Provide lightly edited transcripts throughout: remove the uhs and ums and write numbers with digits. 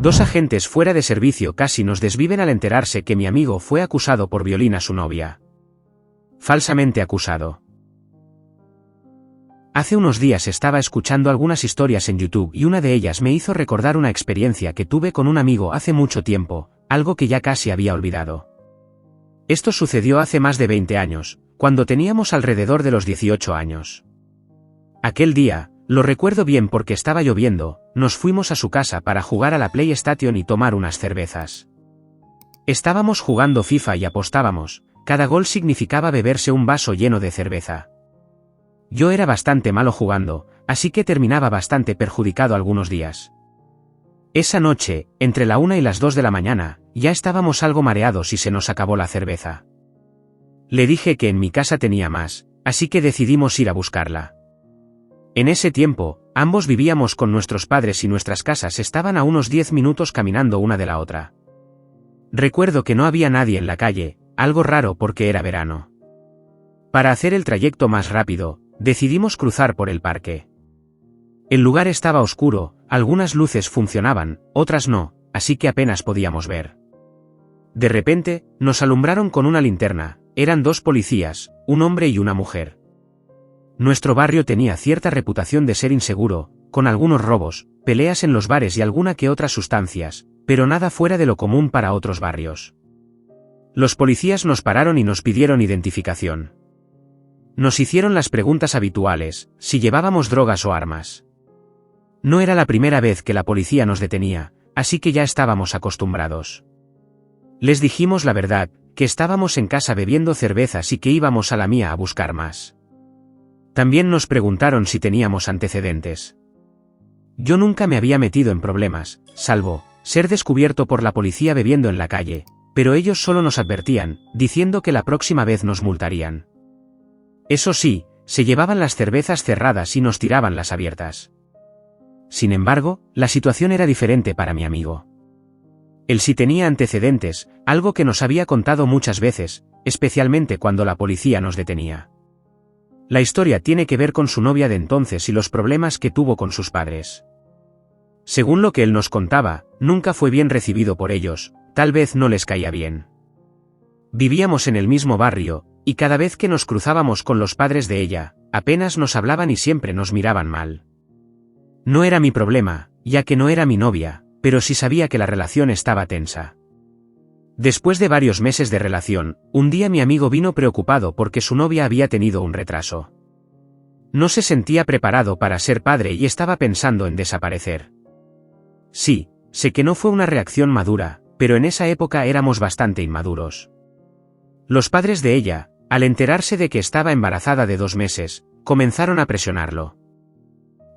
Dos agentes fuera de servicio casi nos desviven al enterarse que mi amigo fue acusado por violín a su novia. Falsamente acusado. Hace unos días estaba escuchando algunas historias en YouTube y una de ellas me hizo recordar una experiencia que tuve con un amigo hace mucho tiempo, algo que ya casi había olvidado. Esto sucedió hace más de 20 años, cuando teníamos alrededor de los 18 años. Aquel día, lo recuerdo bien porque estaba lloviendo, nos fuimos a su casa para jugar a la PlayStation y tomar unas cervezas. Estábamos jugando FIFA y apostábamos, cada gol significaba beberse un vaso lleno de cerveza. Yo era bastante malo jugando, así que terminaba bastante perjudicado algunos días. Esa noche, entre la 1 y las 2 de la mañana, ya estábamos algo mareados y se nos acabó la cerveza. Le dije que en mi casa tenía más, así que decidimos ir a buscarla. En ese tiempo, ambos vivíamos con nuestros padres y nuestras casas estaban a unos 10 minutos caminando una de la otra. Recuerdo que no había nadie en la calle, algo raro porque era verano. Para hacer el trayecto más rápido, decidimos cruzar por el parque. El lugar estaba oscuro, algunas luces funcionaban, otras no, así que apenas podíamos ver. De repente, nos alumbraron con una linterna, eran dos policías, un hombre y una mujer. Nuestro barrio tenía cierta reputación de ser inseguro, con algunos robos, peleas en los bares y alguna que otras sustancias, pero nada fuera de lo común para otros barrios. Los policías nos pararon y nos pidieron identificación. Nos hicieron las preguntas habituales, si llevábamos drogas o armas. No era la primera vez que la policía nos detenía, así que ya estábamos acostumbrados. Les dijimos la verdad, que estábamos en casa bebiendo cervezas y que íbamos a la mía a buscar más. También nos preguntaron si teníamos antecedentes. Yo nunca me había metido en problemas, salvo ser descubierto por la policía bebiendo en la calle, pero ellos solo nos advertían, diciendo que la próxima vez nos multarían. Eso sí, se llevaban las cervezas cerradas y nos tiraban las abiertas. Sin embargo, la situación era diferente para mi amigo. Él sí tenía antecedentes, algo que nos había contado muchas veces, especialmente cuando la policía nos detenía. La historia tiene que ver con su novia de entonces y los problemas que tuvo con sus padres. Según lo que él nos contaba, nunca fue bien recibido por ellos, tal vez no les caía bien. Vivíamos en el mismo barrio, y cada vez que nos cruzábamos con los padres de ella, apenas nos hablaban y siempre nos miraban mal. No era mi problema, ya que no era mi novia, pero sí sabía que la relación estaba tensa. Después de varios meses de relación, un día mi amigo vino preocupado porque su novia había tenido un retraso. No se sentía preparado para ser padre y estaba pensando en desaparecer. Sí, sé que no fue una reacción madura, pero en esa época éramos bastante inmaduros. Los padres de ella, al enterarse de que estaba embarazada de 2 meses, comenzaron a presionarlo.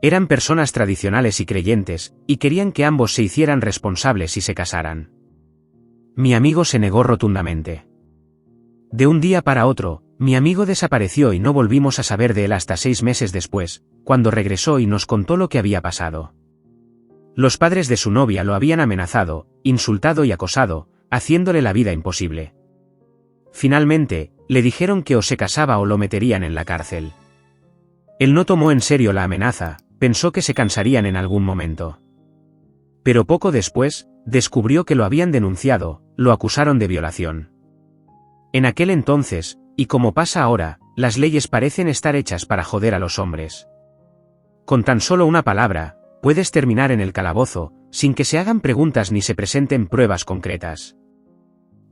Eran personas tradicionales y creyentes, y querían que ambos se hicieran responsables y se casaran. Mi amigo se negó rotundamente. De un día para otro, mi amigo desapareció y no volvimos a saber de él hasta 6 meses después, cuando regresó y nos contó lo que había pasado. Los padres de su novia lo habían amenazado, insultado y acosado, haciéndole la vida imposible. Finalmente, le dijeron que o se casaba o lo meterían en la cárcel. Él no tomó en serio la amenaza, pensó que se cansarían en algún momento. Pero poco después, descubrió que lo habían denunciado, lo acusaron de violación. En aquel entonces, y como pasa ahora, las leyes parecen estar hechas para joder a los hombres. Con tan solo una palabra, puedes terminar en el calabozo, sin que se hagan preguntas ni se presenten pruebas concretas.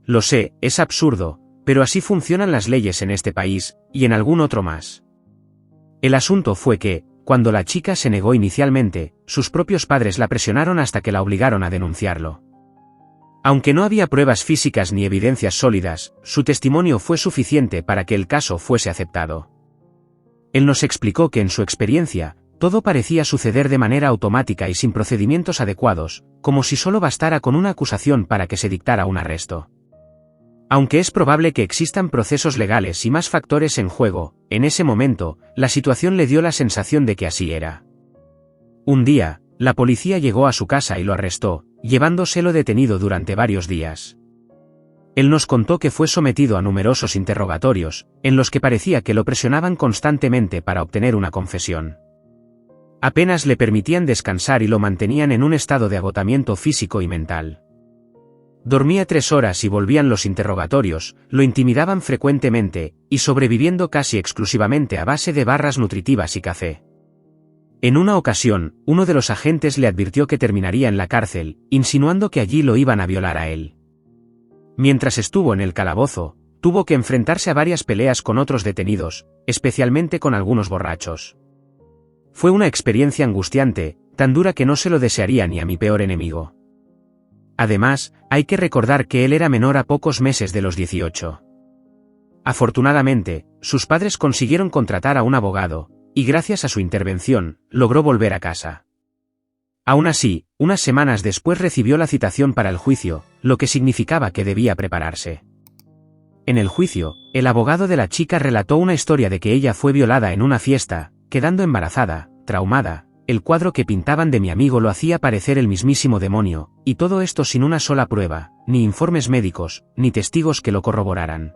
Lo sé, es absurdo, pero así funcionan las leyes en este país, y en algún otro más. El asunto fue que, cuando la chica se negó inicialmente, sus propios padres la presionaron hasta que la obligaron a denunciarlo. Aunque no había pruebas físicas ni evidencias sólidas, su testimonio fue suficiente para que el caso fuese aceptado. Él nos explicó que en su experiencia, todo parecía suceder de manera automática y sin procedimientos adecuados, como si solo bastara con una acusación para que se dictara un arresto. Aunque es probable que existan procesos legales y más factores en juego, en ese momento, la situación le dio la sensación de que así era. Un día, la policía llegó a su casa y lo arrestó, llevándoselo detenido durante varios días. Él nos contó que fue sometido a numerosos interrogatorios, en los que parecía que lo presionaban constantemente para obtener una confesión. Apenas le permitían descansar y lo mantenían en un estado de agotamiento físico y mental. Dormía 3 horas y volvían los interrogatorios, lo intimidaban frecuentemente, y sobreviviendo casi exclusivamente a base de barras nutritivas y café. En una ocasión, uno de los agentes le advirtió que terminaría en la cárcel, insinuando que allí lo iban a violar a él. Mientras estuvo en el calabozo, tuvo que enfrentarse a varias peleas con otros detenidos, especialmente con algunos borrachos. Fue una experiencia angustiante, tan dura que no se lo desearía ni a mi peor enemigo. Además, hay que recordar que él era menor a pocos meses de los 18. Afortunadamente, sus padres consiguieron contratar a un abogado, y gracias a su intervención, logró volver a casa. Aún así, unas semanas después recibió la citación para el juicio, lo que significaba que debía prepararse. En el juicio, el abogado de la chica relató una historia de que ella fue violada en una fiesta, quedando embarazada, traumada. El cuadro que pintaban de mi amigo lo hacía parecer el mismísimo demonio, y todo esto sin una sola prueba, ni informes médicos, ni testigos que lo corroboraran.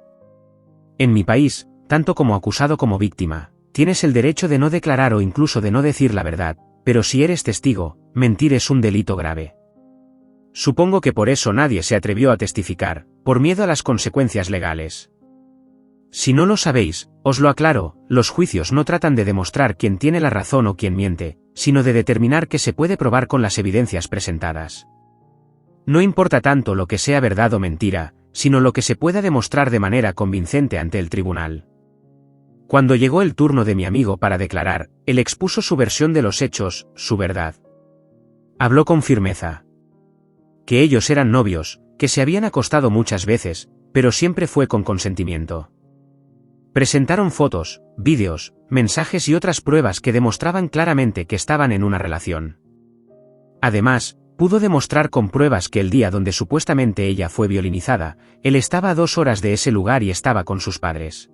En mi país, tanto como acusado como víctima, tienes el derecho de no declarar o incluso de no decir la verdad, pero si eres testigo, mentir es un delito grave. Supongo que por eso nadie se atrevió a testificar, por miedo a las consecuencias legales. Si no lo sabéis, os lo aclaro, los juicios no tratan de demostrar quién tiene la razón o quién miente, sino de determinar qué se puede probar con las evidencias presentadas. No importa tanto lo que sea verdad o mentira, sino lo que se pueda demostrar de manera convincente ante el tribunal. Cuando llegó el turno de mi amigo para declarar, él expuso su versión de los hechos, su verdad. Habló con firmeza. Que ellos eran novios, que se habían acostado muchas veces, pero siempre fue con consentimiento. Presentaron fotos, vídeos, mensajes y otras pruebas que demostraban claramente que estaban en una relación. Además, pudo demostrar con pruebas que el día donde supuestamente ella fue violinizada, él estaba a 2 horas de ese lugar y estaba con sus padres.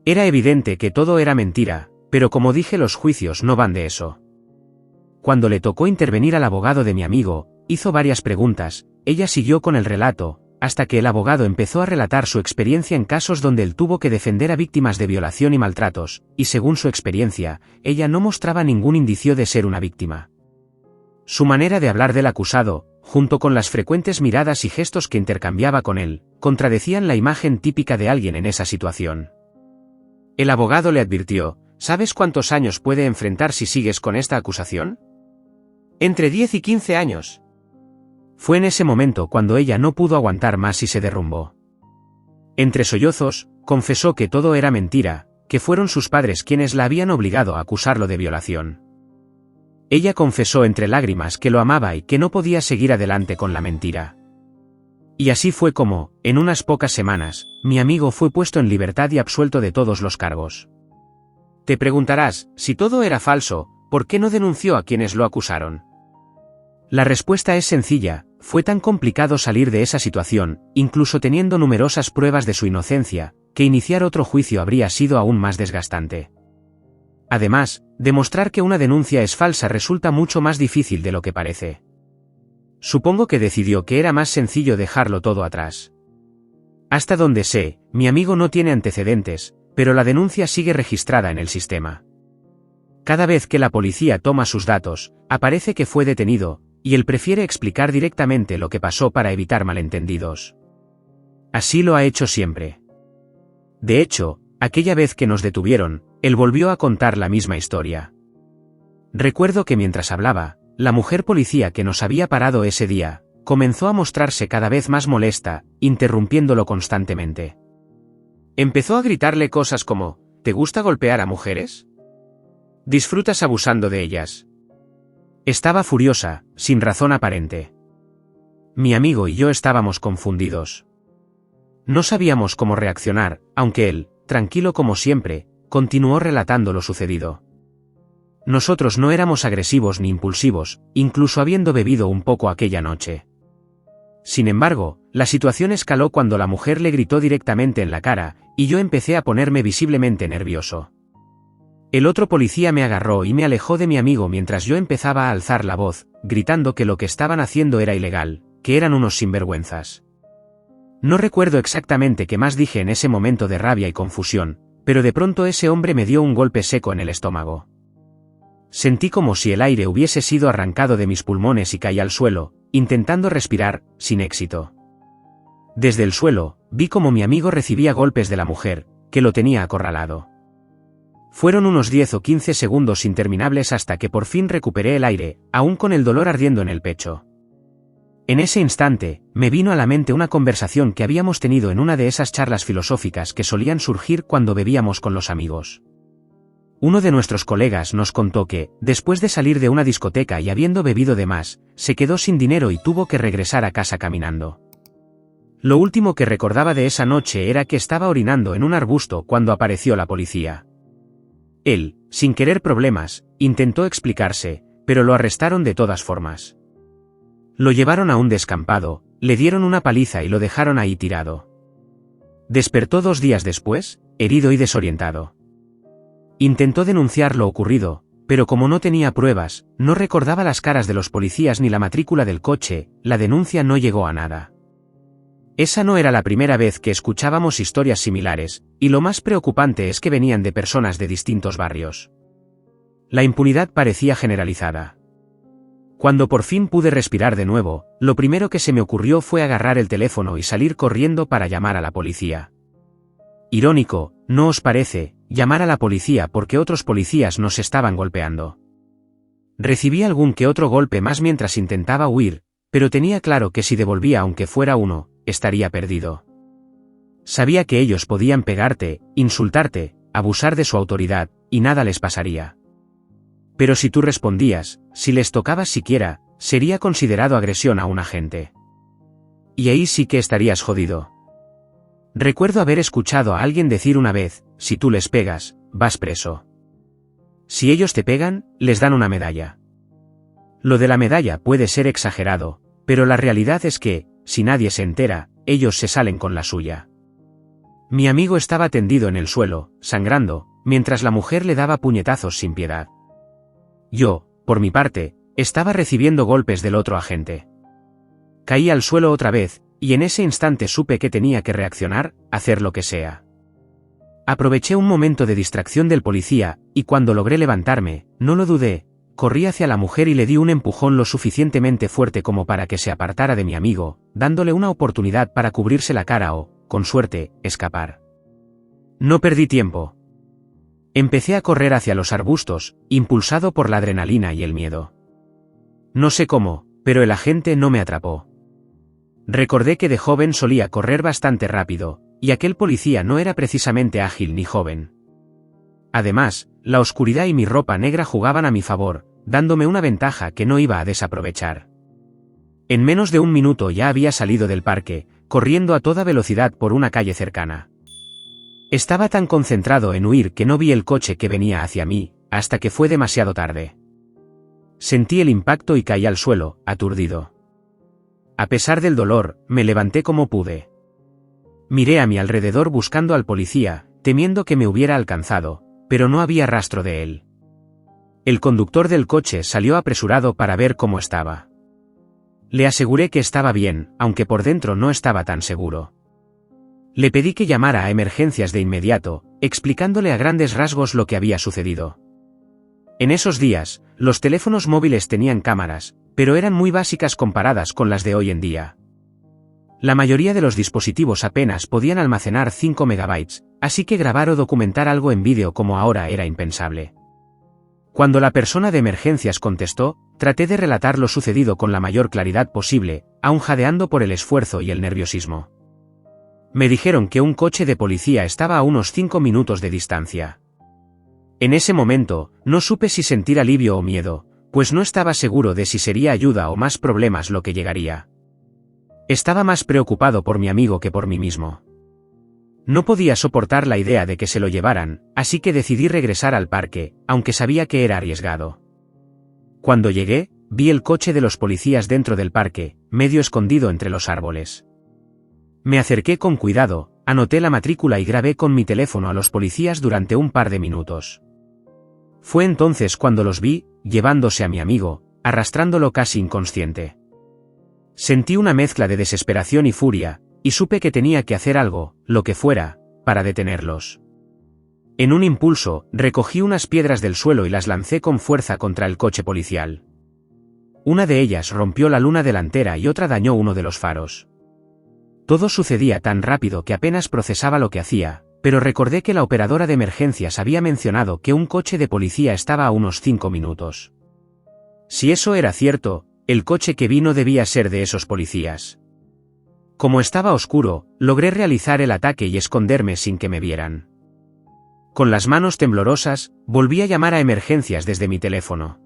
Era evidente que todo era mentira, pero como dije, los juicios no van de eso. Cuando le tocó intervenir al abogado de mi amigo, hizo varias preguntas, ella siguió con el relato, hasta que el abogado empezó a relatar su experiencia en casos donde él tuvo que defender a víctimas de violación y maltratos, y según su experiencia, ella no mostraba ningún indicio de ser una víctima. Su manera de hablar del acusado, junto con las frecuentes miradas y gestos que intercambiaba con él, contradecían la imagen típica de alguien en esa situación. El abogado le advirtió: ¿sabes cuántos años puede enfrentar si sigues con esta acusación? Entre 10 y 15 años. Fue en ese momento cuando ella no pudo aguantar más y se derrumbó. Entre sollozos, confesó que todo era mentira, que fueron sus padres quienes la habían obligado a acusarlo de violación. Ella confesó entre lágrimas que lo amaba y que no podía seguir adelante con la mentira. Y así fue como, en unas pocas semanas, mi amigo fue puesto en libertad y absuelto de todos los cargos. Te preguntarás, si todo era falso, ¿por qué no denunció a quienes lo acusaron? La respuesta es sencilla: fue tan complicado salir de esa situación, incluso teniendo numerosas pruebas de su inocencia, que iniciar otro juicio habría sido aún más desgastante. Además, demostrar que una denuncia es falsa resulta mucho más difícil de lo que parece. Supongo que decidió que era más sencillo dejarlo todo atrás. Hasta donde sé, mi amigo no tiene antecedentes, pero la denuncia sigue registrada en el sistema. Cada vez que la policía toma sus datos, aparece que fue detenido, y él prefiere explicar directamente lo que pasó para evitar malentendidos. Así lo ha hecho siempre. De hecho, aquella vez que nos detuvieron, él volvió a contar la misma historia. Recuerdo que mientras hablaba, la mujer policía que nos había parado ese día, comenzó a mostrarse cada vez más molesta, interrumpiéndolo constantemente. Empezó a gritarle cosas como: ¿te gusta golpear a mujeres? ¿Disfrutas abusando de ellas? Estaba furiosa, sin razón aparente. Mi amigo y yo estábamos confundidos. No sabíamos cómo reaccionar, aunque él, tranquilo como siempre, continuó relatando lo sucedido. Nosotros no éramos agresivos ni impulsivos, incluso habiendo bebido un poco aquella noche. Sin embargo, la situación escaló cuando la mujer le gritó directamente en la cara, y yo empecé a ponerme visiblemente nervioso. El otro policía me agarró y me alejó de mi amigo mientras yo empezaba a alzar la voz, gritando que lo que estaban haciendo era ilegal, que eran unos sinvergüenzas. No recuerdo exactamente qué más dije en ese momento de rabia y confusión, pero de pronto ese hombre me dio un golpe seco en el estómago. Sentí como si el aire hubiese sido arrancado de mis pulmones y caí al suelo, intentando respirar, sin éxito. Desde el suelo, vi como mi amigo recibía golpes de la mujer, que lo tenía acorralado. Fueron unos 10 o 15 segundos interminables hasta que por fin recuperé el aire, aún con el dolor ardiendo en el pecho. En ese instante, me vino a la mente una conversación que habíamos tenido en una de esas charlas filosóficas que solían surgir cuando bebíamos con los amigos. Uno de nuestros colegas nos contó que, después de salir de una discoteca y habiendo bebido de más, se quedó sin dinero y tuvo que regresar a casa caminando. Lo último que recordaba de esa noche era que estaba orinando en un arbusto cuando apareció la policía. Él, sin querer problemas, intentó explicarse, pero lo arrestaron de todas formas. Lo llevaron a un descampado, le dieron una paliza y lo dejaron ahí tirado. Despertó 2 días después, herido y desorientado. Intentó denunciar lo ocurrido, pero como no tenía pruebas, no recordaba las caras de los policías ni la matrícula del coche, la denuncia no llegó a nada. Esa no era la primera vez que escuchábamos historias similares, y lo más preocupante es que venían de personas de distintos barrios. La impunidad parecía generalizada. Cuando por fin pude respirar de nuevo, lo primero que se me ocurrió fue agarrar el teléfono y salir corriendo para llamar a la policía. Irónico, ¿no os parece?, llamar a la policía porque otros policías nos estaban golpeando. Recibí algún que otro golpe más mientras intentaba huir, pero tenía claro que si devolvía aunque fuera uno, estaría perdido. Sabía que ellos podían pegarte, insultarte, abusar de su autoridad, y nada les pasaría. Pero si tú respondías, si les tocabas siquiera, sería considerado agresión a un agente. Y ahí sí que estarías jodido. Recuerdo haber escuchado a alguien decir una vez, si tú les pegas, vas preso. Si ellos te pegan, les dan una medalla. Lo de la medalla puede ser exagerado, pero la realidad es que, si nadie se entera, ellos se salen con la suya. Mi amigo estaba tendido en el suelo, sangrando, mientras la mujer le daba puñetazos sin piedad. Yo, por mi parte, estaba recibiendo golpes del otro agente. Caí al suelo otra vez, y en ese instante supe que tenía que reaccionar, hacer lo que sea. Aproveché un momento de distracción del policía, y cuando logré levantarme, no lo dudé, corrí hacia la mujer y le di un empujón lo suficientemente fuerte como para que se apartara de mi amigo, dándole una oportunidad para cubrirse la cara o, con suerte, escapar. No perdí tiempo. Empecé a correr hacia los arbustos, impulsado por la adrenalina y el miedo. No sé cómo, pero el agente no me atrapó. Recordé que de joven solía correr bastante rápido, y aquel policía no era precisamente ágil ni joven. Además, la oscuridad y mi ropa negra jugaban a mi favor, dándome una ventaja que no iba a desaprovechar. En menos de 1 minuto ya había salido del parque, corriendo a toda velocidad por una calle cercana. Estaba tan concentrado en huir que no vi el coche que venía hacia mí, hasta que fue demasiado tarde. Sentí el impacto y caí al suelo, aturdido. A pesar del dolor, me levanté como pude. Miré a mi alrededor buscando al policía, temiendo que me hubiera alcanzado, pero no había rastro de él. El conductor del coche salió apresurado para ver cómo estaba. Le aseguré que estaba bien, aunque por dentro no estaba tan seguro. Le pedí que llamara a emergencias de inmediato, explicándole a grandes rasgos lo que había sucedido. En esos días, los teléfonos móviles tenían cámaras, pero eran muy básicas comparadas con las de hoy en día. La mayoría de los dispositivos apenas podían almacenar 5 megabytes, así que grabar o documentar algo en vídeo como ahora era impensable. Cuando la persona de emergencias contestó, traté de relatar lo sucedido con la mayor claridad posible, aun jadeando por el esfuerzo y el nerviosismo. Me dijeron que un coche de policía estaba a unos 5 minutos de distancia. En ese momento, no supe si sentir alivio o miedo, pues no estaba seguro de si sería ayuda o más problemas lo que llegaría. Estaba más preocupado por mi amigo que por mí mismo. No podía soportar la idea de que se lo llevaran, así que decidí regresar al parque, aunque sabía que era arriesgado. Cuando llegué, vi el coche de los policías dentro del parque, medio escondido entre los árboles. Me acerqué con cuidado, anoté la matrícula y grabé con mi teléfono a los policías durante un par de minutos. Fue entonces cuando los vi, llevándose a mi amigo, arrastrándolo casi inconsciente. Sentí una mezcla de desesperación y furia, y supe que tenía que hacer algo, lo que fuera, para detenerlos. En un impulso, recogí unas piedras del suelo y las lancé con fuerza contra el coche policial. Una de ellas rompió la luna delantera y otra dañó uno de los faros. Todo sucedía tan rápido que apenas procesaba lo que hacía, pero recordé que la operadora de emergencias había mencionado que un coche de policía estaba a unos 5 minutos. Si eso era cierto, el coche que vi no debía ser de esos policías. Como estaba oscuro, logré realizar el ataque y esconderme sin que me vieran. Con las manos temblorosas, volví a llamar a emergencias desde mi teléfono.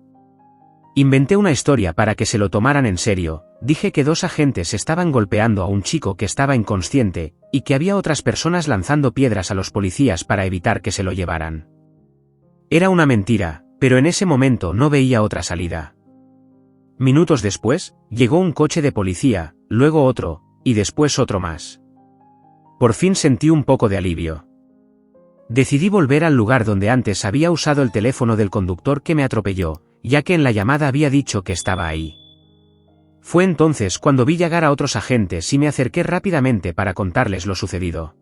Inventé una historia para que se lo tomaran en serio, dije que 2 agentes estaban golpeando a un chico que estaba inconsciente, y que había otras personas lanzando piedras a los policías para evitar que se lo llevaran. Era una mentira, pero en ese momento no veía otra salida. Minutos después, llegó un coche de policía, luego otro, y después otro más. Por fin sentí un poco de alivio. Decidí volver al lugar donde antes había usado el teléfono del conductor que me atropelló, ya que en la llamada había dicho que estaba ahí. Fue entonces cuando vi llegar a otros agentes y me acerqué rápidamente para contarles lo sucedido.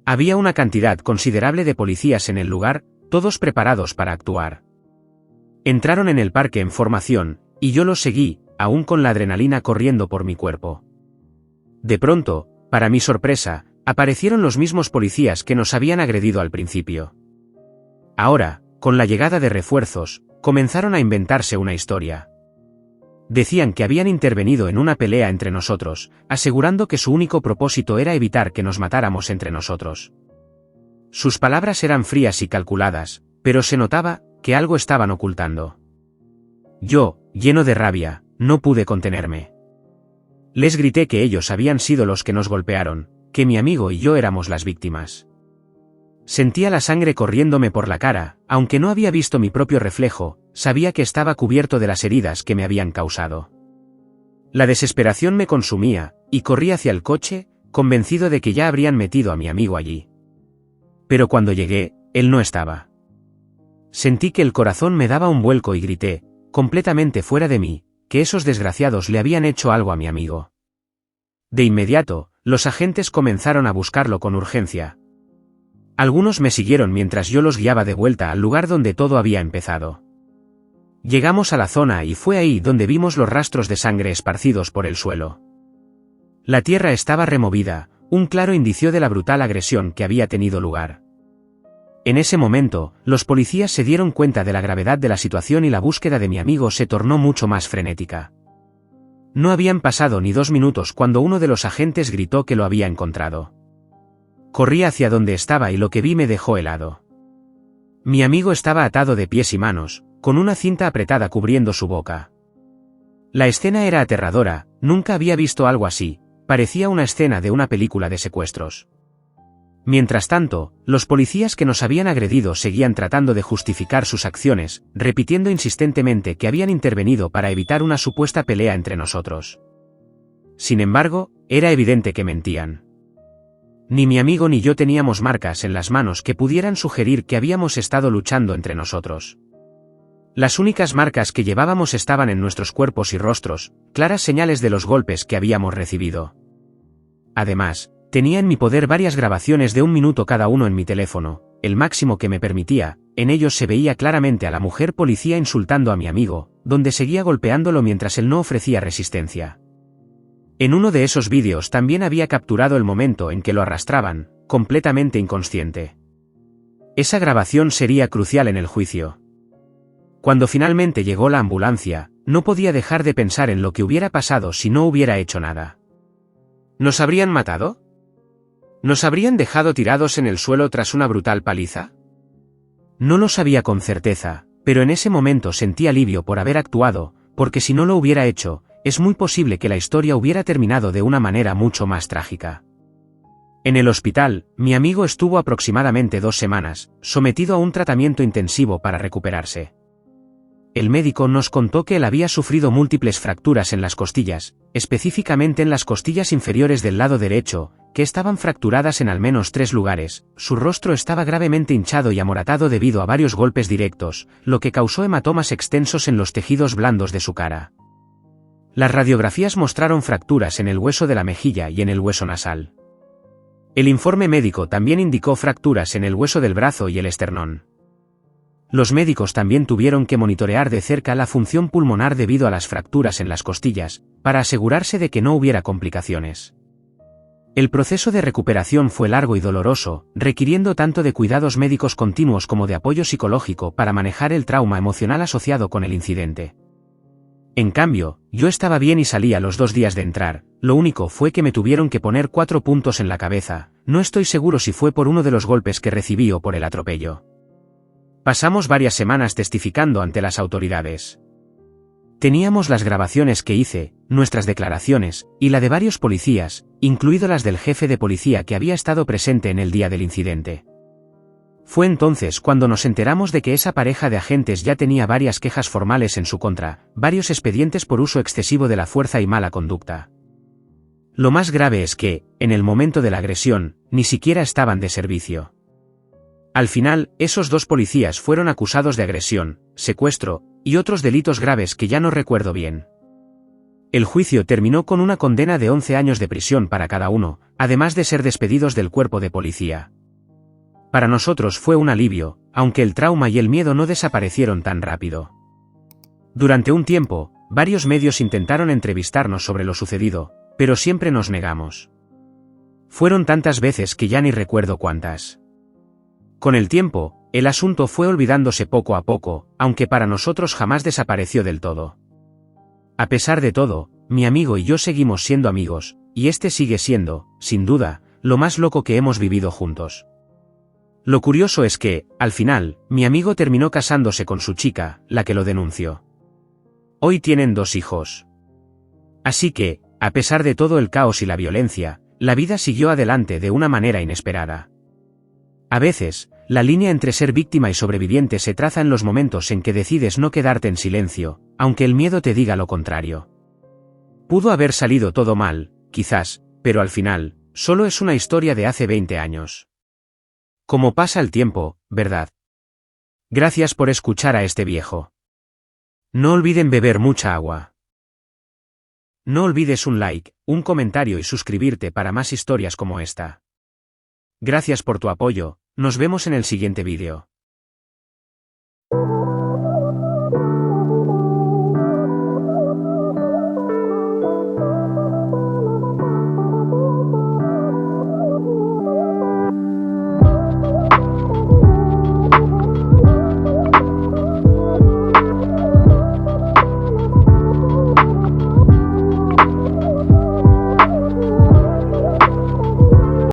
Había una cantidad considerable de policías en el lugar, todos preparados para actuar. Entraron en el parque en formación, y yo los seguí, aún con la adrenalina corriendo por mi cuerpo. De pronto, para mi sorpresa, aparecieron los mismos policías que nos habían agredido al principio. Ahora, con la llegada de refuerzos, comenzaron a inventarse una historia. Decían que habían intervenido en una pelea entre nosotros, asegurando que su único propósito era evitar que nos matáramos entre nosotros. Sus palabras eran frías y calculadas, pero se notaba que algo estaban ocultando. Yo, lleno de rabia, no pude contenerme. Les grité que ellos habían sido los que nos golpearon, que mi amigo y yo éramos las víctimas. Sentía la sangre corriéndome por la cara, aunque no había visto mi propio reflejo, sabía que estaba cubierto de las heridas que me habían causado. La desesperación me consumía, y corrí hacia el coche, convencido de que ya habrían metido a mi amigo allí. Pero cuando llegué, él no estaba. Sentí que el corazón me daba un vuelco y grité, completamente fuera de mí, que esos desgraciados le habían hecho algo a mi amigo. De inmediato, los agentes comenzaron a buscarlo con urgencia. Algunos me siguieron mientras yo los guiaba de vuelta al lugar donde todo había empezado. Llegamos a la zona y fue ahí donde vimos los rastros de sangre esparcidos por el suelo. La tierra estaba removida, un claro indicio de la brutal agresión que había tenido lugar. En ese momento, los policías se dieron cuenta de la gravedad de la situación y la búsqueda de mi amigo se tornó mucho más frenética. No habían pasado ni 2 minutos cuando uno de los agentes gritó que lo había encontrado. Corrí hacia donde estaba y lo que vi me dejó helado. Mi amigo estaba atado de pies y manos, con una cinta apretada cubriendo su boca. La escena era aterradora, nunca había visto algo así, parecía una escena de una película de secuestros. Mientras tanto, los policías que nos habían agredido seguían tratando de justificar sus acciones, repitiendo insistentemente que habían intervenido para evitar una supuesta pelea entre nosotros. Sin embargo, era evidente que mentían. Ni mi amigo ni yo teníamos marcas en las manos que pudieran sugerir que habíamos estado luchando entre nosotros. Las únicas marcas que llevábamos estaban en nuestros cuerpos y rostros, claras señales de los golpes que habíamos recibido. Además, tenía en mi poder varias grabaciones de 1 minuto cada uno en mi teléfono, el máximo que me permitía. En ellos se veía claramente a la mujer policía insultando a mi amigo, donde seguía golpeándolo mientras él no ofrecía resistencia. En uno de esos vídeos también había capturado el momento en que lo arrastraban, completamente inconsciente. Esa grabación sería crucial en el juicio. Cuando finalmente llegó la ambulancia, no podía dejar de pensar en lo que hubiera pasado si no hubiera hecho nada. ¿Nos habrían matado? ¿Nos habrían dejado tirados en el suelo tras una brutal paliza? No lo sabía con certeza, pero en ese momento sentí alivio por haber actuado, porque si no lo hubiera hecho, es muy posible que la historia hubiera terminado de una manera mucho más trágica. En el hospital, mi amigo estuvo aproximadamente 2 semanas, sometido a un tratamiento intensivo para recuperarse. El médico nos contó que él había sufrido múltiples fracturas en las costillas, específicamente en las costillas inferiores del lado derecho, que estaban fracturadas en al menos 3 lugares, su rostro estaba gravemente hinchado y amoratado debido a varios golpes directos, lo que causó hematomas extensos en los tejidos blandos de su cara. Las radiografías mostraron fracturas en el hueso de la mejilla y en el hueso nasal. El informe médico también indicó fracturas en el hueso del brazo y el esternón. Los médicos también tuvieron que monitorear de cerca la función pulmonar debido a las fracturas en las costillas, para asegurarse de que no hubiera complicaciones. El proceso de recuperación fue largo y doloroso, requiriendo tanto de cuidados médicos continuos como de apoyo psicológico para manejar el trauma emocional asociado con el incidente. En cambio, yo estaba bien y salí a los 2 días de entrar, lo único fue que me tuvieron que poner 4 puntos en la cabeza, no estoy seguro si fue por uno de los golpes que recibí o por el atropello. Pasamos varias semanas testificando ante las autoridades. Teníamos las grabaciones que hice, nuestras declaraciones, y la de varios policías, incluido las del jefe de policía que había estado presente en el día del incidente. Fue entonces cuando nos enteramos de que esa pareja de agentes ya tenía varias quejas formales en su contra, varios expedientes por uso excesivo de la fuerza y mala conducta. Lo más grave es que, en el momento de la agresión, ni siquiera estaban de servicio. Al final, esos 2 policías fueron acusados de agresión, secuestro, y otros delitos graves que ya no recuerdo bien. El juicio terminó con una condena de 11 años de prisión para cada uno, además de ser despedidos del cuerpo de policía. Para nosotros fue un alivio, aunque el trauma y el miedo no desaparecieron tan rápido. Durante un tiempo, varios medios intentaron entrevistarnos sobre lo sucedido, pero siempre nos negamos. Fueron tantas veces que ya ni recuerdo cuántas. Con el tiempo, el asunto fue olvidándose poco a poco, aunque para nosotros jamás desapareció del todo. A pesar de todo, mi amigo y yo seguimos siendo amigos, y este sigue siendo, sin duda, lo más loco que hemos vivido juntos. Lo curioso es que, al final, mi amigo terminó casándose con su chica, la que lo denunció. Hoy tienen 2 hijos. Así que, a pesar de todo el caos y la violencia, la vida siguió adelante de una manera inesperada. A veces, la línea entre ser víctima y sobreviviente se traza en los momentos en que decides no quedarte en silencio, aunque el miedo te diga lo contrario. Pudo haber salido todo mal, quizás, pero al final, solo es una historia de hace 20 años. Como pasa el tiempo, ¿verdad? Gracias por escuchar a este viejo. No olviden beber mucha agua. No olvides un like, un comentario y suscribirte para más historias como esta. Gracias por tu apoyo, nos vemos en el siguiente vídeo.